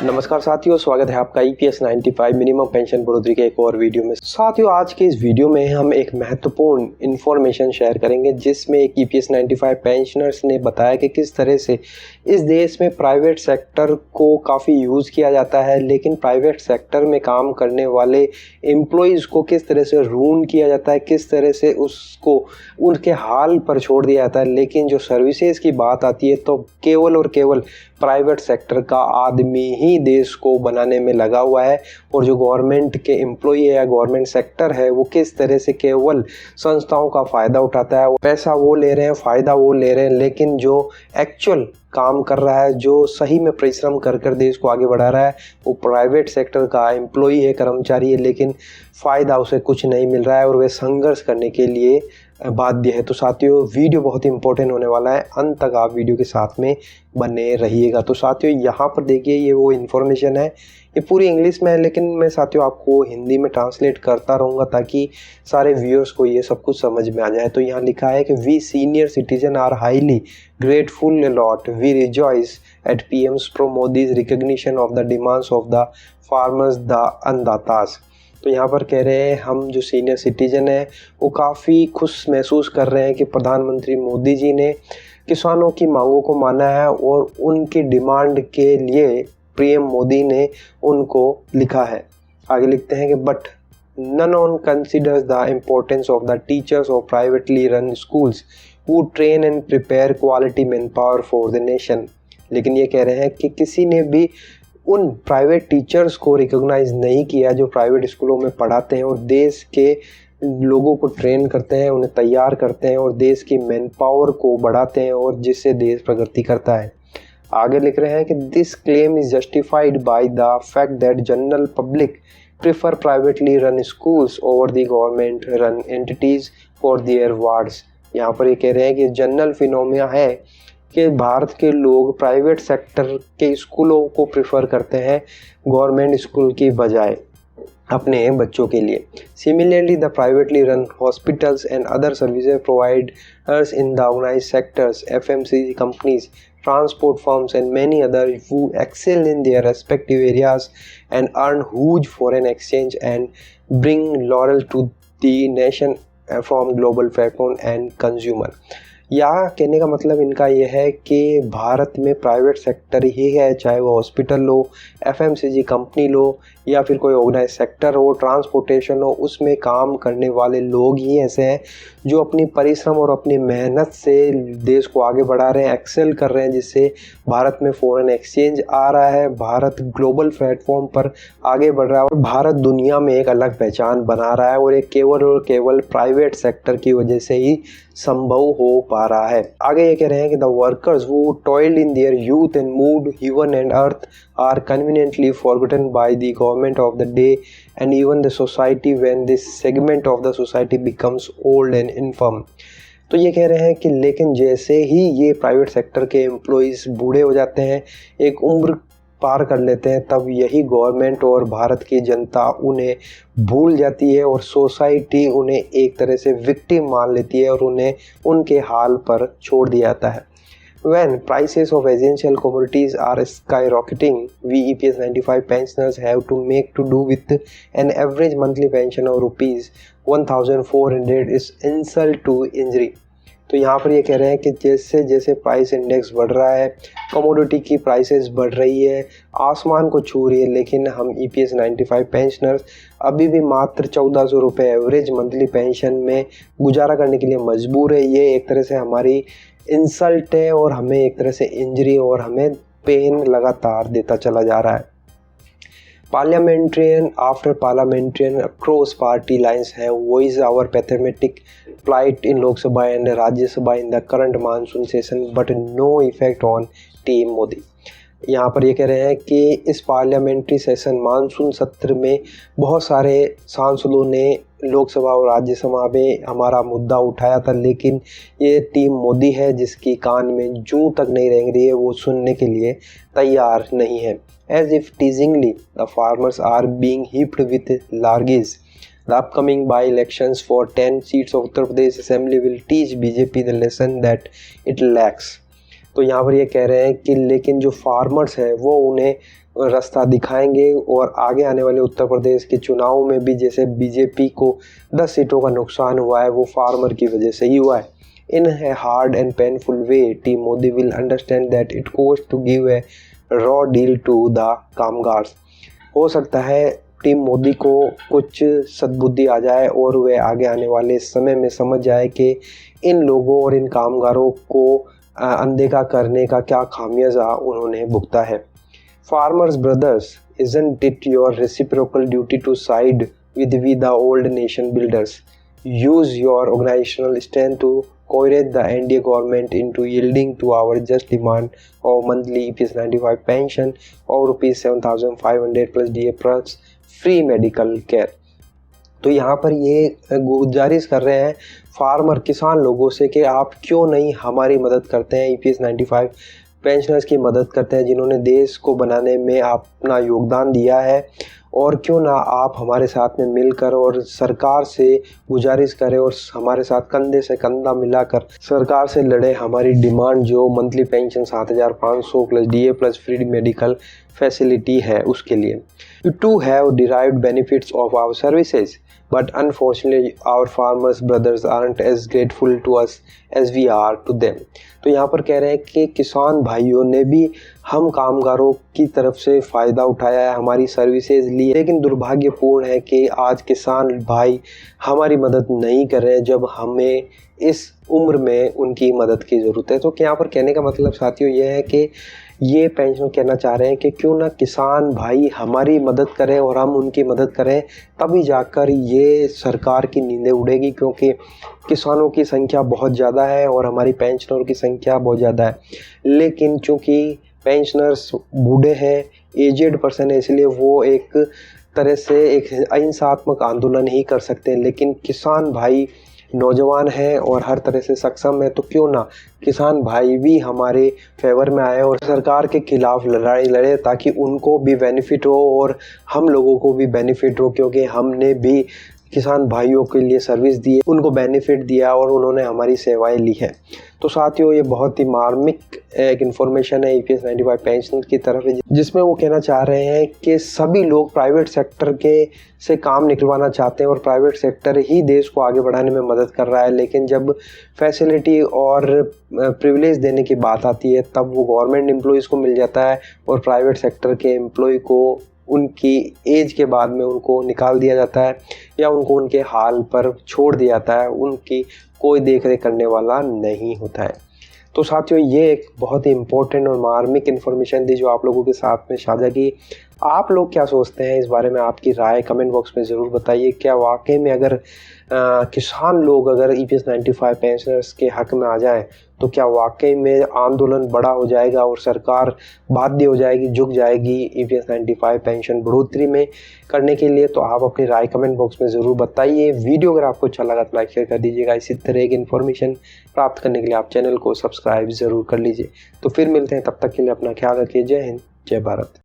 नमस्कार साथियों, स्वागत है आपका EPS 95 मिनिमम पेंशन बढ़ोतरी के एक और वीडियो में। साथियों, आज के इस वीडियो में हम एक महत्वपूर्ण इन्फॉर्मेशन शेयर करेंगे जिसमें एक EPS 95 पेंशनर्स ने बताया कि किस तरह से इस देश में प्राइवेट सेक्टर को काफ़ी यूज़ किया जाता है, लेकिन प्राइवेट सेक्टर में काम करने वाले एम्प्लॉयज़ को किस तरह से रून किया जाता है, किस तरह से उसको उनके हाल पर छोड़ दिया जाता है। लेकिन जो सर्विसेज की बात आती है तो केवल और केवल प्राइवेट सेक्टर का आदमी ही देश को बनाने में लगा हुआ है, और जो गवर्नमेंट के एम्प्लॉई है या गवर्नमेंट सेक्टर है वो किस तरह से केवल संस्थाओं का फ़ायदा उठाता है। पैसा वो ले रहे हैं, फ़ायदा वो ले रहे हैं, लेकिन जो एक्चुअल काम कर रहा है, जो सही में परिश्रम कर कर देश को आगे बढ़ा रहा है, वो प्राइवेट सेक्टर का एम्प्लॉई है, कर्मचारी है, लेकिन फ़ायदा उसे कुछ नहीं मिल रहा है और वे संघर्ष करने के लिए बाध्य है। तो साथियों, वीडियो बहुत ही इंपॉर्टेंट होने वाला है, अंत तक आप वीडियो के साथ में बने रहिएगा। तो साथियों, यहाँ पर देखिए, ये वो इन्फॉर्मेशन है, ये पूरी इंग्लिश में है, लेकिन मैं साथियों आपको हिंदी में ट्रांसलेट करता रहूँगा ताकि सारे व्यूअर्स को ये सब कुछ समझ में आ जाए। तो यहाँ लिखा है कि we senior citizen are highly grateful lot, we rejoice at PM's Pro Modi's recognition of the demands of the farmers, the अन्नदातास। तो यहाँ पर कह रहे हैं हम जो सीनियर सिटीजन हैं वो काफ़ी खुश महसूस कर रहे हैं कि प्रधानमंत्री मोदी जी ने किसानों की मांगों को माना है और उनकी डिमांड के लिए PM मोदी ने उनको लिखा है। आगे लिखते हैं कि but none one considers the importance of the teachers of privately run schools who train and prepare quality manpower for the nation। लेकिन ये कह रहे हैं कि किसी ने भी उन प्राइवेट टीचर्स को रिकॉग्नाइज नहीं किया जो प्राइवेट स्कूलों में पढ़ाते हैं और देश के लोगों को ट्रेन करते हैं, उन्हें तैयार करते हैं और देश की मैन पावर को बढ़ाते हैं और जिससे देश प्रगति करता है। आगे लिख रहे हैं कि this claim is justified by the fact that general public prefer privately run schools over the government run entities for their wards. यहाँ पर ये कह रहे हैं कि जनरल फिनोमिना है कि भारत के लोग प्राइवेट सेक्टर के स्कूलों को प्रेफर करते हैं गवर्नमेंट स्कूल की बजाय अपने बच्चों के लिए। Similarly the privately run hospitals and other services providers in the organised sectors, FMCG companies, transport firms and many others who excel in their respective areas and earn huge foreign exchange and bring laurel to the nation from global platform and consumer। यहाँ कहने का मतलब इनका यह है कि भारत में private sector ही है, चाहे वो हॉस्पिटल हो, FMCG कंपनी लो या फिर कोई ऑर्गेनाइज सेक्टर हो, ट्रांसपोर्टेशन हो, उसमें काम करने वाले लोग ही ऐसे हैं जो अपनी परिश्रम और अपनी मेहनत से देश को आगे बढ़ा रहे हैं, एक्सेल कर रहे हैं, जिससे भारत में फॉरेन एक्सचेंज आ रहा है, भारत ग्लोबल प्लेटफॉर्म पर आगे बढ़ रहा है और भारत दुनिया में एक अलग पहचान बना रहा है, और ये केवल और केवल प्राइवेट सेक्टर की वजह से ही संभव हो पा रहा है। आगे ये कह रहे हैं कि the workers who toiled in their youth and moved heaven and earth are conveniently forgotten by the government of the day and even the society when this segment of the society becomes old and infirm। तो ये कह रहे हैं कि लेकिन जैसे ही ये private sector के एम्प्लॉइज़ बूढ़े हो जाते हैं, एक उम्र पार कर लेते हैं, तब यही गवर्नमेंट और भारत की जनता उन्हें भूल जाती है और सोसाइटी उन्हें एक तरह से विक्टिम मान लेती है और उन्हें उनके हाल पर छोड़ दिया जाता है। When prices of essential commodities are skyrocketing, we EPS 95 pensioners have to make to do with an average monthly pension of rupees 1,400 is insult to injury। तो यहाँ पर ये कह रहे हैं कि जैसे जैसे प्राइस इंडेक्स बढ़ रहा है, कमोडिटी की प्राइसेस बढ़ रही है, आसमान को छू रही है, लेकिन हम EPS 95 पेंशनर्स अभी भी मात्र 1400 रुपये एवरेज मंथली पेंशन में गुजारा करने के लिए मजबूर है। ये एक तरह से हमारी इंसल्ट है और हमें एक तरह से इंजरी और हमें पेन लगातार देता चला जा रहा है। Parliamentarian after parliamentarian across party lines have voiced our pathetic plight in Lok Sabha and Rajya Sabha in the current monsoon session, but no effect on Team Modi। यहाँ पर ये कह रहे हैं कि इस पार्लियामेंट्री सेशन मानसून सत्र में बहुत सारे सांसदों ने लोकसभा और राज्यसभा में हमारा मुद्दा उठाया था, लेकिन ये टीम मोदी है जिसकी कान में जूं तक नहीं रेंग रही है, वो सुनने के लिए तैयार नहीं है। As if teasingly the farmers are being heaped with largesse. The upcoming by-elections for 10 seats of Uttar Pradesh Assembly will teach BJP the lesson that it lacks। तो यहाँ पर ये कह रहे हैं कि लेकिन जो फार्मर्स हैं वो उन्हें रास्ता दिखाएंगे और आगे आने वाले उत्तर प्रदेश के चुनाव में भी जैसे बीजेपी को 10 सीटों का नुकसान हुआ है वो फार्मर की वजह से ही हुआ है। In a hard and painful way, Team Modi will understand that it costs to give a raw deal to the कामगार्स। हो सकता है टीम मोदी को कुछ सद्बुद्धि आ जाए और वे आगे आने वाले समय में समझ जाए कि इन लोगों और इन कामगारों को अनदेखा करने का क्या खामियाजा उन्होंने भुगता है। Farmers brothers, isn't it your reciprocal duty to side with we the old nation builders? Use your organizational strength to coerce the NDA government into yielding to our just demand of monthly EPS 95 pension और rupees 7,500 plus DA plus free medical care। तो यहाँ पर ये गुजारिश कर रहे हैं farmer किसान लोगों से कि आप क्यों नहीं हमारी मदद करते हैं, EPS 95 पेंशनर्स की मदद करते हैं जिन्होंने देश को बनाने में अपना योगदान दिया है, और क्यों ना आप हमारे साथ में मिलकर और सरकार से गुजारिश करें और हमारे साथ कंधे से कंधा मिलाकर सरकार से लड़े हमारी डिमांड जो monthly pension 7,500 plus DA plus free medical facility है उसके लिए। You too have derived benefits of our services, but unfortunately our farmers brothers aren't as grateful to us as we are to them। तो यहाँ पर कह रहे हैं कि किसान भाइयों ने भी हम कामगारों की तरफ से फ़ायदा उठाया है, हमारी सर्विसेज ली, लेकिन दुर्भाग्यपूर्ण है कि आज किसान भाई हमारी मदद नहीं कर रहे हैं जब हमें इस उम्र में उनकी मदद की ज़रूरत है। तो यहाँ पर कहने का मतलब साथियों ये है कि ये पेंशनर कहना चाह रहे हैं कि क्यों ना किसान भाई हमारी मदद करें और हम उनकी मदद करें, तभी जाकर ये सरकार की नींदें उड़ेगी, क्योंकि किसानों की संख्या बहुत ज़्यादा है और हमारी पेंशनरों की संख्या बहुत ज़्यादा है। लेकिन चूँकि पेंशनर्स बूढ़े हैं, एजेड पर्सन है, इसलिए वो एक तरह से एक अहिंसात्मक आंदोलन ही कर सकते हैं, लेकिन किसान भाई नौजवान है और हर तरह से सक्षम है, तो क्यों ना किसान भाई भी हमारे फेवर में आए और सरकार के खिलाफ लड़ाई लड़े ताकि उनको भी बेनिफिट हो और हम लोगों को भी बेनिफिट हो, क्योंकि हमने भी किसान भाइयों के लिए सर्विस दी, उनको बेनिफिट दिया और उन्होंने हमारी सेवाएं ली है। तो साथियों ये बहुत ही मार्मिक एक इन्फॉर्मेशन है EPS 95 पेंशन की तरफ है, जिसमें वो कहना चाह रहे हैं कि सभी लोग प्राइवेट सेक्टर के से काम निकलवाना चाहते हैं और प्राइवेट सेक्टर ही देश को आगे बढ़ाने में मदद कर रहा है, लेकिन जब फैसिलिटी और प्रिविलेज देने की बात आती है तब वो गवर्नमेंट एम्प्लॉयज़ को मिल जाता है और प्राइवेट सेक्टर के एम्प्लॉय को उनकी एज के बाद में उनको निकाल दिया जाता है या उनको उनके हाल पर छोड़ दिया जाता है, उनकी कोई देख रेख करने वाला नहीं होता है। तो साथियों ये एक बहुत ही इम्पोर्टेंट और मार्मिक इन्फॉर्मेशन थी जो आप लोगों के साथ में साझा की। आप लोग क्या सोचते हैं इस बारे में, आपकी राय कमेंट बॉक्स में ज़रूर बताइए। क्या वाकई में अगर किसान लोग अगर EPS 95 पेंशनर्स के हक में आ जाएं तो क्या वाकई में आंदोलन बड़ा हो जाएगा और सरकार बाध्य हो जाएगी, झुक जाएगी EPS 95 पेंशन बढ़ोतरी में करने के लिए? तो आप अपनी राय कमेंट बॉक्स में ज़रूर बताइए। वीडियो अगर आपको अच्छा लगा तो लाइक शेयर कर दीजिएगा। इसी तरह की इन्फॉर्मेशन प्राप्त करने के लिए आप चैनल को सब्सक्राइब ज़रूर कर लीजिए। तो फिर मिलते हैं, तब तक के लिए अपना ख्याल रखिए। जय हिंद, जय भारत।